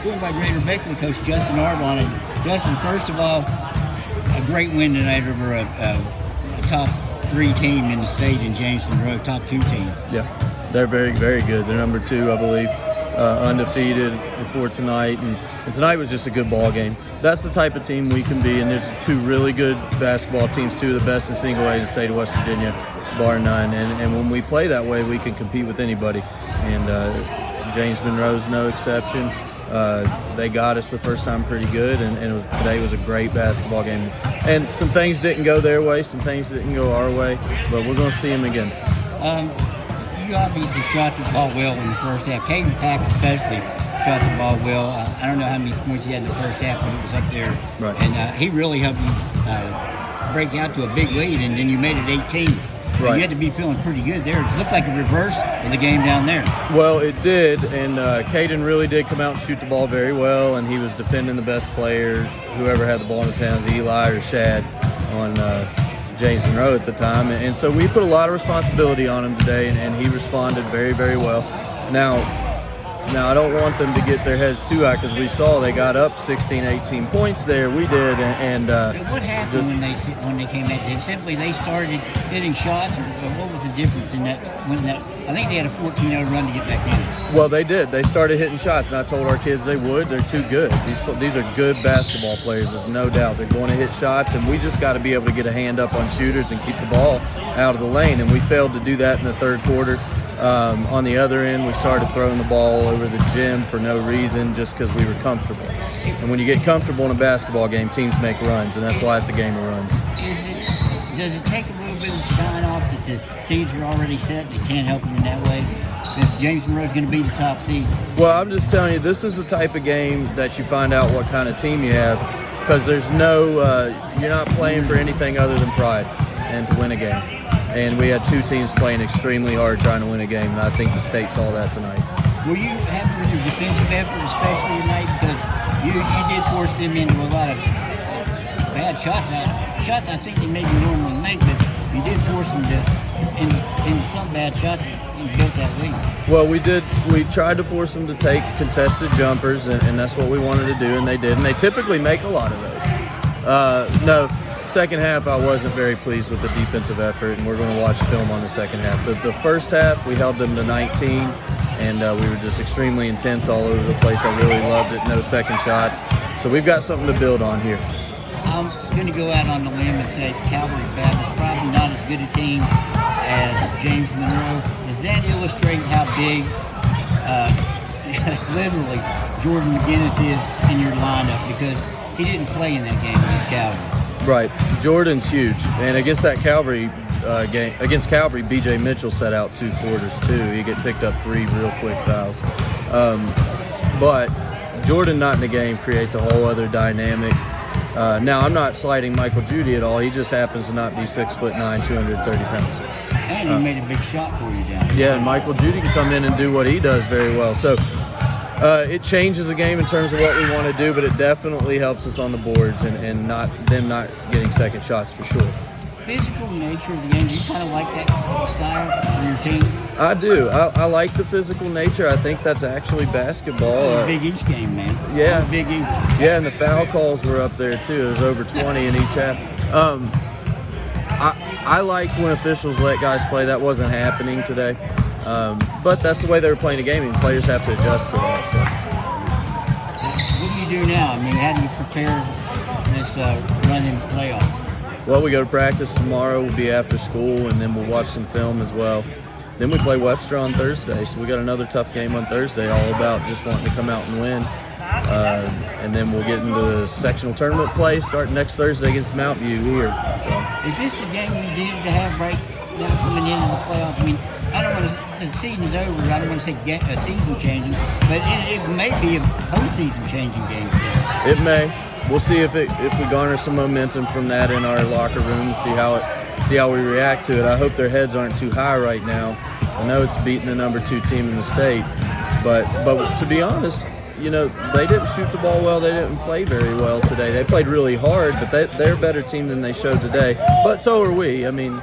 joined by Greater Beckley coach Justin Arvon. And Justin, first of all, a great win tonight over a top 3 team in the state in James Monroe, top 2 team. Yeah, they're very, very good. They're number 2, I believe, undefeated before tonight. And tonight was just a good ball game. That's the type of team we can be. And there's 2 really good basketball teams, 2 of the best in single A in the state of West Virginia, bar none. And when we play that way, we can compete with anybody. And James Monroe's no exception. They got us the first time pretty good, and today was a great basketball game. And some things didn't go their way, some things didn't go our way, but we're going to see them again. You obviously shot the ball well in the first half. Caden Pack especially shot the ball well. I don't know how many points he had in the first half, but it was up there. Right. And he really helped you break out to a big lead, and then you made it 18. Right. You had to be feeling pretty good there. It looked like a reverse of the game down there. Well, it did, and Caden really did come out and shoot the ball very well, and he was defending the best player, whoever had the ball in his hands, Eli or Shad, on James Monroe at the time. And so we put a lot of responsibility on him today, and he responded very, very well. Now, I don't want them to get their heads too high, because we saw they got up 16, 18 points there. We did, and what happened when they came in? They started hitting shots, or what was the difference in that? I think they had a 14-0 run to get back in. Well, they did. They started hitting shots, and I told our kids they would. They're too good. These are good basketball players. There's no doubt. They're going to hit shots, and we just got to be able to get a hand up on shooters and keep the ball out of the lane. And we failed to do that in the third quarter. On the other end, we started throwing the ball over the gym for no reason, just because we were comfortable. And when you get comfortable in a basketball game, teams make runs, and that's why it's a game of runs. Does it take a little bit of sign off that the seeds are already set? They can't help them in that way? If James Monroe is going to be the top seed? Well, I'm just telling you, this is the type of game that you find out what kind of team you have, because there's you're not playing for anything other than pride and to win a game. And we had 2 teams playing extremely hard trying to win a game, and I think the state saw that tonight. Were you happy with your defensive effort, especially tonight? Because you did force them into a lot of bad shots. Shots I think they maybe normally make, but you did force them into some bad shots and built that lead. Well, we did. We tried to force them to take contested jumpers, and that's what we wanted to do, and they did. And they typically make a lot of those. Second half, I wasn't very pleased with the defensive effort, and we're going to watch film on the second half. The first half, we held them to 19, and we were just extremely intense all over the place. I really loved it. No second shots. So we've got something to build on here. I'm going to go out on the limb and say Calvary Baptist probably not as good a team as James Monroe. Does that illustrate how big, literally, Jordan McGinnis is in your lineup? Because he didn't play in that game against Calvary. Right, Jordan's huge, and against that Calvary game, against Calvary, B.J. Mitchell set out 2 quarters too. He get picked up 3 real quick fouls, but Jordan not in the game creates a whole other dynamic. Now I'm not slighting Michael Judy at all. He just happens to not be 6'9", 230 pounds. And he made a big shot for you down there. Yeah, and Michael Judy can come in and do what he does very well. So. It changes the game in terms of what we want to do, but it definitely helps us on the boards and not getting second shots for sure. Physical nature of the game, do you kind of like that style for your team? I do. I like the physical nature. I think that's actually basketball. Big East game, man. Yeah. Big East. Yeah, and the foul calls were up there too. It was over 20 in each half. I liked when officials let guys play. That wasn't happening today. But that's the way they were playing the game, and players have to adjust to that. So. What do you do now? I mean, how do you prepare this run in playoff? Well, we go to practice tomorrow. We'll be after school, and then we'll watch some film as well. Then we play Webster on Thursday, so we got another tough game on Thursday, all about just wanting to come out and win. And then we'll get into the sectional tournament play starting next Thursday against Mount View here. So. Is this the game we needed to have right now coming into the playoffs? I mean, I don't want to. The season's over. I don't want to say season changing, but it may be a postseason changing game. It may. We'll see if we garner some momentum from that in our locker room and see how we react to it. I hope their heads aren't too high right now. I know it's beating the number 2 team in the state, but to be honest, you know, they didn't shoot the ball well. They didn't play very well today. They played really hard, but they're a better team than they showed today. But so are we. I mean.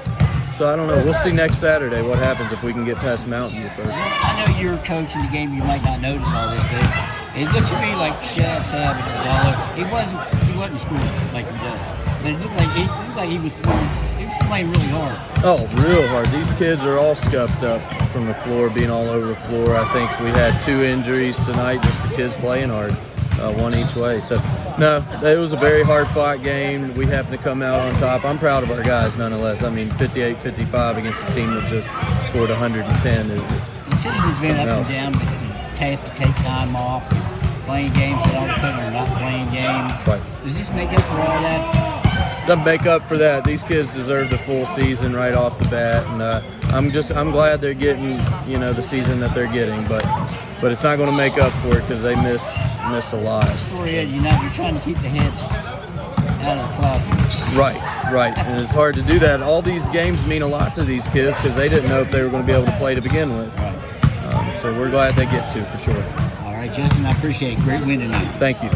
So I don't know. We'll see next Saturday what happens if we can get past Mountain View first. I know you're coaching the game. You might not notice all this, but It looks to me like Shad Savage was all over. He wasn't scoring like he does. But it looked like he was playing really hard. Oh, real hard. These kids are all scuffed up from the floor, being all over the floor. I think we had 2 injuries tonight, just the kids playing hard, one each way. So, no, it was a very hard-fought game. We happened to come out on top. I'm proud of our guys, nonetheless. I mean, 58-55 against a team that just scored 110. The season's been up and down. They have to take time off, playing games that all of a sudden are not playing games. Right. Does this make up for all that? Doesn't make up for that. These kids deserve the full season right off the bat, and I'm glad they're getting the season that they're getting, but it's not going to make up for it because they missed a lot. Story is, you're trying to keep the heads out of the closet. Right, and it's hard to do that. All these games mean a lot to these kids because they didn't know if they were going to be able to play to begin with. Right. So we're glad they get to, for sure. All right, Justin, I appreciate it. Great win tonight. Thank you.